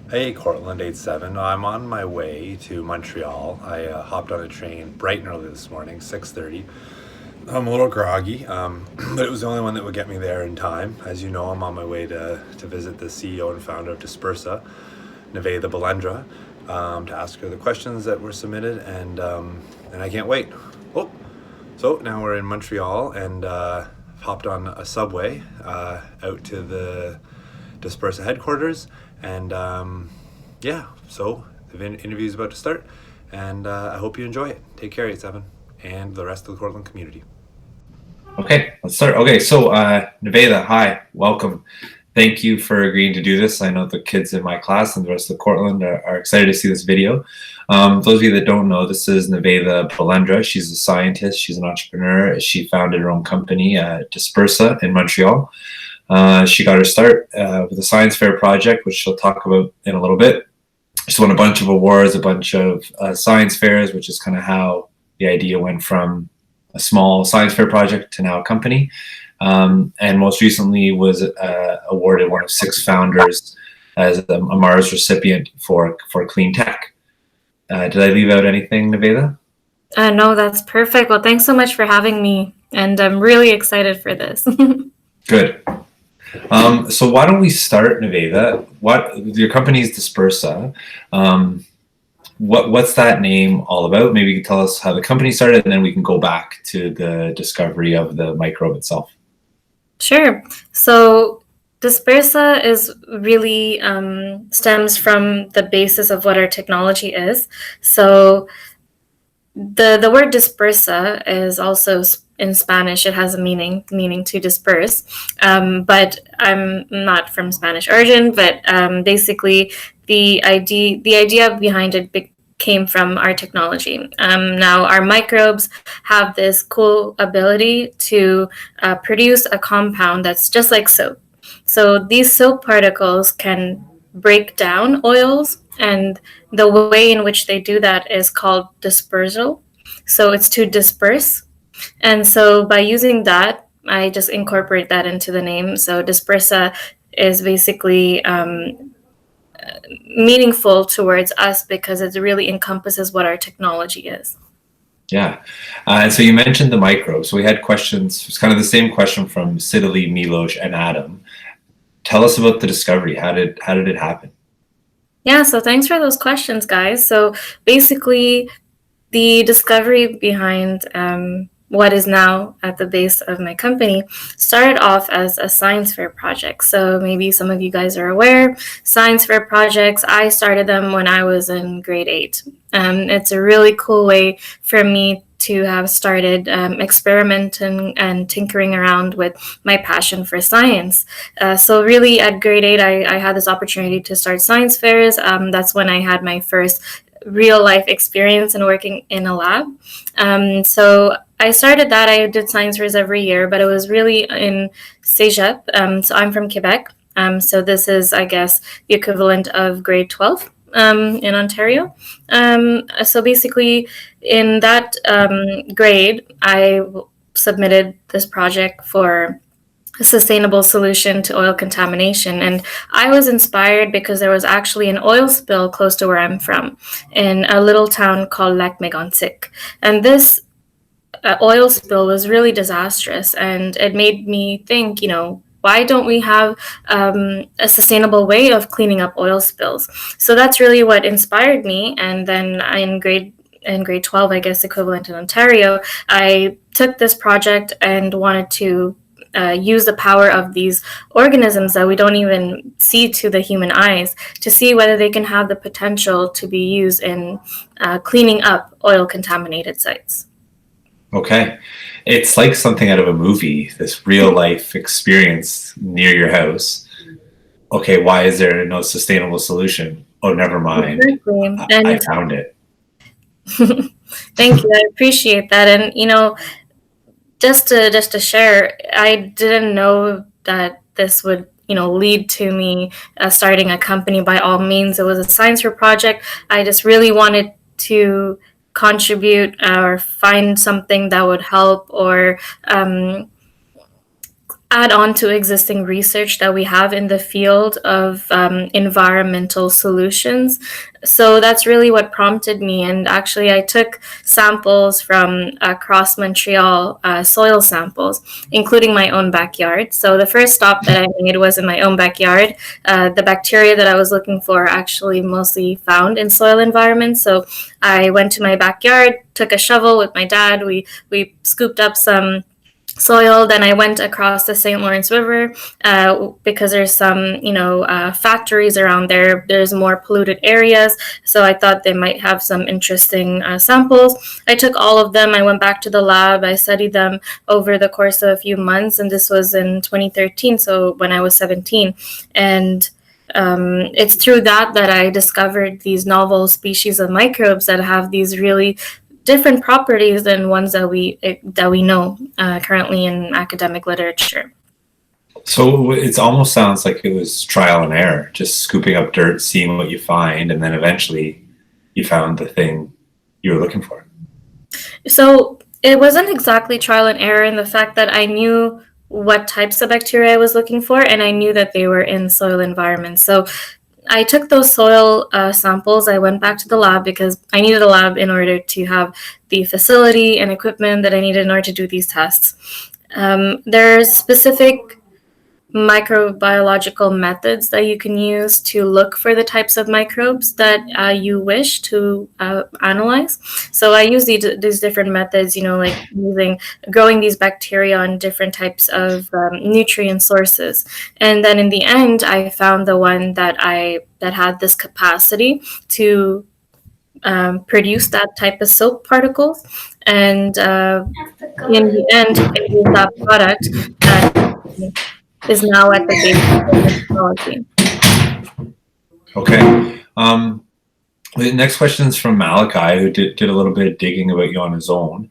Hey, Courtland 87. I'm on my way to Montreal. I hopped on a train bright and early this morning, 6:30. I'm a little groggy, but it was the only one that would get me there in time. As you know, I'm on my way to visit the CEO and founder of Dispersa, Nivatha Balendra, to ask her the questions that were submitted, and I can't wait. Oh, so now we're in Montreal and hopped on a subway out to the Dispersa headquarters, and yeah, so the interview is about to start, and I hope you enjoy it. Take care, 87, and the rest of the Courtland community. Okay, let's start. Okay, so Nevada, hi, welcome. Thank you for agreeing to do this. I know the kids in my class and the rest of the Courtland are excited to see this video. Those of you that don't know, this is Nivatha Balendra. She's a scientist. She's an entrepreneur. She founded her own company, Dispersa, in Montreal. She got her start with a science fair project, which she'll talk about in a little bit. She's won a bunch of awards, a bunch of science fairs, which is kind of how the idea went from a small science fair project to now a company. And most recently was awarded one of 6 founders as a Mars recipient for clean tech. Did I leave out anything, Nevada? No, that's perfect. Well, thanks so much for having me, and I'm really excited for this. Good. So why don't we start, Nevada? What your company is Dispersa. What's that name all about? Maybe you can tell us how the company started, and then we can go back to the discovery of the microbe itself. Sure. So Dispersa is really stems from the basis of what our technology is. So the word dispersa is also in Spanish. It has a meaning to disperse. But I'm not from Spanish origin. But basically, the idea behind it came from our technology. Now, our microbes have this cool ability to produce a compound that's just like soap. So these soap particles can break down oils, and the way in which they do that is called dispersal. So it's to disperse. And so by using that, I just incorporate that into the name. So Dispersa is basically meaningful towards us because it really encompasses what our technology is. Yeah. And so you mentioned the microbes. So we had questions. It's kind of the same question from Sidley, Milos, and Adam. Tell us about the discovery. How did it happen? Yeah, so thanks for those questions, guys. So basically, the discovery behind what is now at the base of my company started off as a science fair project. So maybe some of you guys are aware, science fair projects, I started them when I was in grade 8. It's a really cool way for me to have started experimenting and tinkering around with my passion for science. So really at grade 8, I had this opportunity to start science fairs. That's when I had my first real life experience in working in a lab. So I started that. I did science fairs every year, but it was really in Cégep. So I'm from Quebec. So this is, I guess, the equivalent of grade 12 in Ontario. So basically, in that grade, I submitted this project for a sustainable solution to oil contamination. And I was inspired because there was actually an oil spill close to where I'm from in a little town called Lac Mégantic. And this oil spill was really disastrous. And it made me think, why don't we have a sustainable way of cleaning up oil spills? So that's really what inspired me. And then in grade 12, I guess equivalent in Ontario, I took this project and wanted to use the power of these organisms that we don't even see to the human eyes to see whether they can have the potential to be used in cleaning up oil contaminated sites. Okay. It's like something out of a movie, this real life experience near your house. Okay, why is there no sustainable solution? Oh, never mind. Exactly. I found it. Thank you. I appreciate that. And just to share, I didn't know that this would lead to me starting a company. By all means, it was a science fair project. I just really wanted to contribute or find something that would help, or I add on to existing research that we have in the field of environmental solutions. So that's really what prompted me. And actually, I took samples from across Montreal, soil samples, including my own backyard. So the first stop that I made was in my own backyard. The bacteria that I was looking for are actually mostly found in soil environments. So I went to my backyard, took a shovel with my dad. We scooped up some soil. Then I went across the St. Lawrence River because there's some, factories around there. There's more polluted areas. So I thought they might have some interesting samples. I took all of them. I went back to the lab. I studied them over the course of a few months. And this was in 2013, so when I was 17. And it's through that I discovered these novel species of microbes that have these really different properties than ones that we know currently in academic literature. So it almost sounds like it was trial and error, just scooping up dirt, seeing what you find, and then eventually you found the thing you were looking for. So it wasn't exactly trial and error in the fact that I knew what types of bacteria I was looking for, and I knew that they were in soil environments. So I took those soil samples. I went back to the lab because I needed a lab in order to have the facility and equipment that I needed in order to do these tests. There's specific microbiological methods that you can use to look for the types of microbes that you wish to analyze. So I use these different methods, like growing these bacteria on different types of nutrient sources. And then in the end, I found the one that had this capacity to produce that type of soap particles. And in the end, it was that product that is now at the base of the technology. Okay. The next question is from Malachi, who did a little bit of digging about you on his own.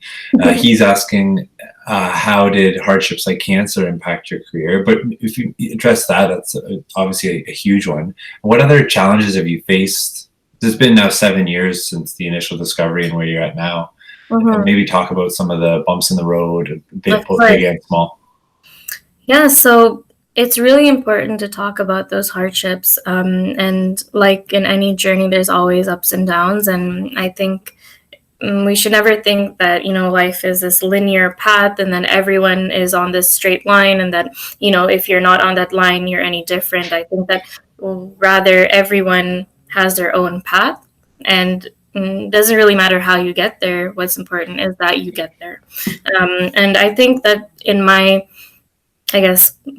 He's asking, how did hardships like cancer impact your career? But if you address that, that's obviously a huge one. What other challenges have you faced? It's been now 7 years since the initial discovery and where you're at now. And maybe talk about some of the bumps in the road, both big and small. Yeah, so it's really important to talk about those hardships. And like in any journey, there's always ups and downs. And I think we should never think that, life is this linear path and then everyone is on this straight line and that, if you're not on that line, you're any different. I think that rather everyone has their own path, and it doesn't really matter how you get there. What's important is that you get there. And I think that in my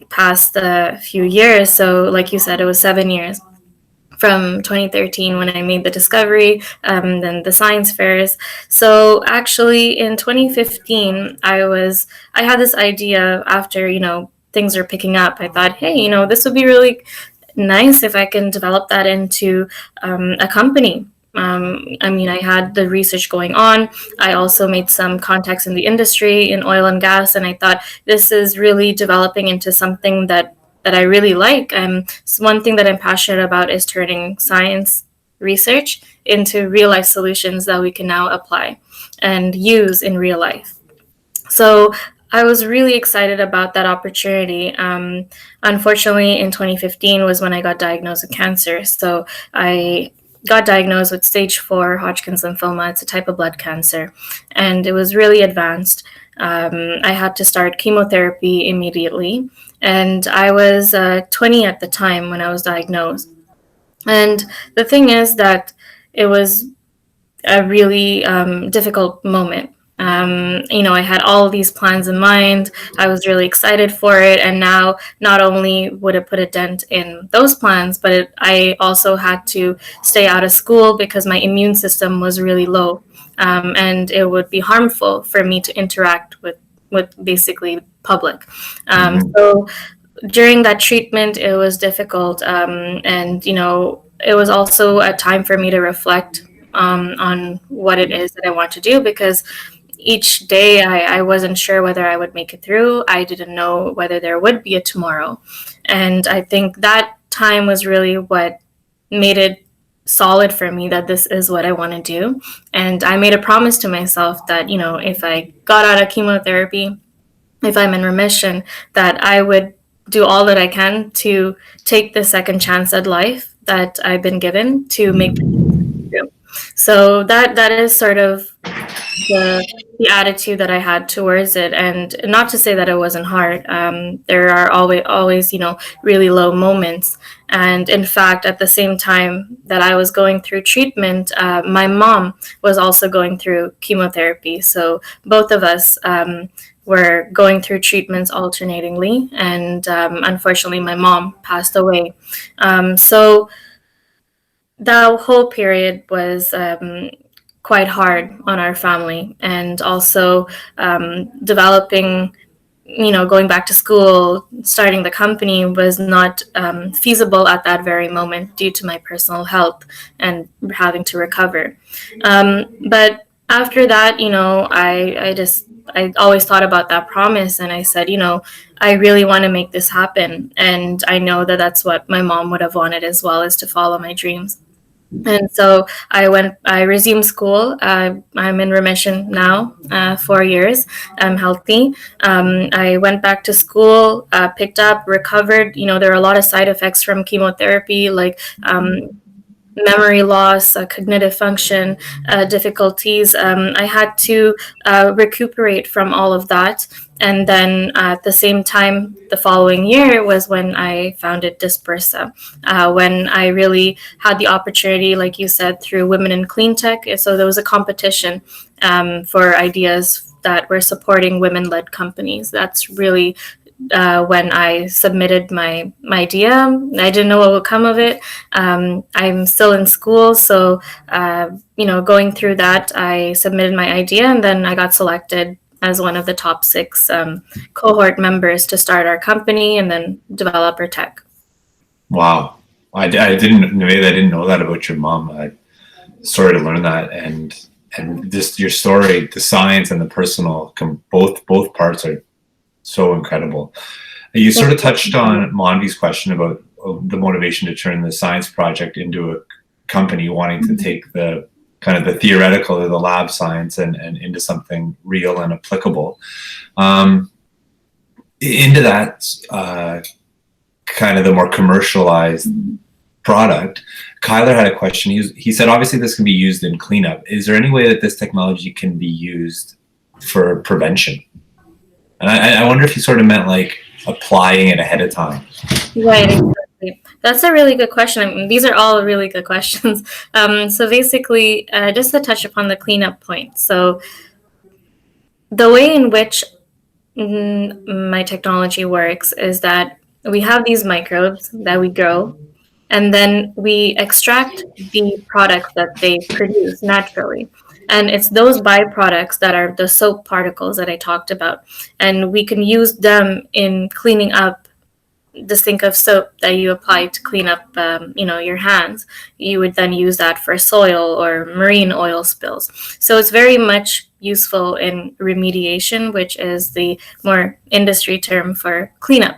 past a few years. So like you said, it was 7 years from 2013 when I made the discovery, then the science fairs. So actually in 2015, I had this idea after, things are picking up. I thought, hey, this would be really nice if I can develop that into a company. I had the research going on. I also made some contacts in the industry in oil and gas, and I thought this is really developing into something that I really like. So one thing that I'm passionate about is turning science research into real life solutions that we can now apply and use in real life. So I was really excited about that opportunity. Unfortunately, in 2015 was when I got diagnosed with cancer. So I got diagnosed with stage 4 Hodgkin's lymphoma. It's a type of blood cancer, and it was really advanced. I had to start chemotherapy immediately, and I was 20 at the time when I was diagnosed. And the thing is that it was a really difficult moment. I had all these plans in mind. I was really excited for it. And now not only would it put a dent in those plans, but I also had to stay out of school because my immune system was really low. And it would be harmful for me to interact with basically public. So during that treatment, it was difficult. And it was also a time for me to reflect on what it is that I want to do, because each day I wasn't sure whether I would make it through. I didn't know whether there would be a tomorrow. And I think that time was really what made it solid for me that this is what I want to do. And I made a promise to myself that, if I got out of chemotherapy, if I'm in remission, that I would do all that I can to take the second chance at life that I've been given to make the dreams come true. So that is sort of the attitude that I had towards it, and not to say that it wasn't hard. There are always really low moments, and in fact, at the same time that I was going through treatment, my mom was also going through chemotherapy. So both of us were going through treatments alternatingly, and unfortunately, my mom passed away. So that whole period was quite hard on our family, and also developing, going back to school, starting the company was not feasible at that very moment due to my personal health and having to recover. But after that, I always thought about that promise, and I said, I really want to make this happen, and I know that that's what my mom would have wanted as well, is to follow my dreams. And so I resumed school. I'm in remission now, 4 years. I'm healthy. I went back to school, picked up, recovered. There are a lot of side effects from chemotherapy, like memory loss, cognitive function difficulties. I had to recuperate from all of that. And then at the same time, the following year was when I founded Dispersa, when I really had the opportunity, like you said, through Women in Clean Tech. So there was a competition for ideas that were supporting women-led companies. That's really when I submitted my idea. I didn't know what would come of it. I'm still in school, so going through that, I submitted my idea, and then I got selected as one of the top 6 cohort members to start our company and then develop our tech. Wow. I didn't know that about your mom. I sorry to learn that, and just your story, the science and the personal, both parts are so incredible. You sort of touched on Monvi's question about the motivation to turn the science project into a company, wanting to take the kind of the theoretical or the lab science and into something real and applicable. Into that kind of the more commercialized product, Kyler had a question. He said, obviously this can be used in cleanup. Is there any way that this technology can be used for prevention? And I wonder if he sort of meant like applying it ahead of time. Right, exactly. That's a really good question. I mean, these are all really good questions. So basically, just to touch upon the cleanup point. So the way in which my technology works is that we have these microbes that we grow, and then we extract the products that they produce naturally. And it's those byproducts that are the soap particles that I talked about. And we can use them in cleaning up the sink of soap that you apply to clean up, your hands. You would then use that for soil or marine oil spills. So it's very much useful in remediation, which is the more industry term for cleanup.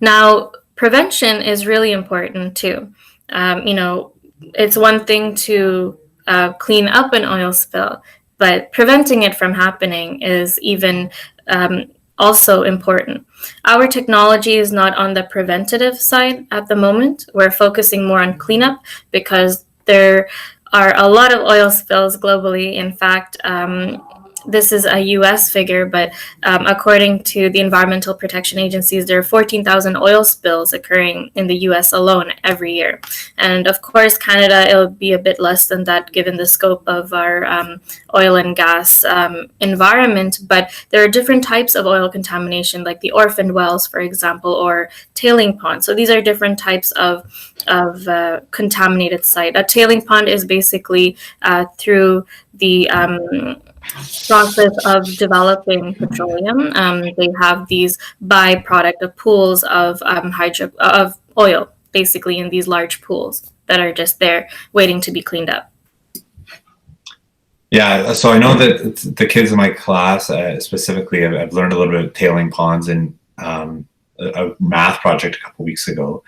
Now, prevention is really important too. It's one thing to clean up an oil spill, but preventing it from happening is even also important. Our technology is not on the preventative side at the moment. We're focusing more on cleanup because there are a lot of oil spills globally. In fact, this is a US figure, but according to the environmental protection agencies, there are 14,000 oil spills occurring in the US alone every year. And of course, Canada, it'll be a bit less than that given the scope of our oil and gas environment. But there are different types of oil contamination, like the orphaned wells, for example, or tailing ponds. So these are different types of contaminated site. A tailing pond is basically through the process of developing petroleum. They have these byproduct of pools of of oil, basically in these large pools that are just there waiting to be cleaned up. Yeah, so I know that the kids in my class, specifically, I've learned a little bit of tailing ponds in a math project a couple weeks ago.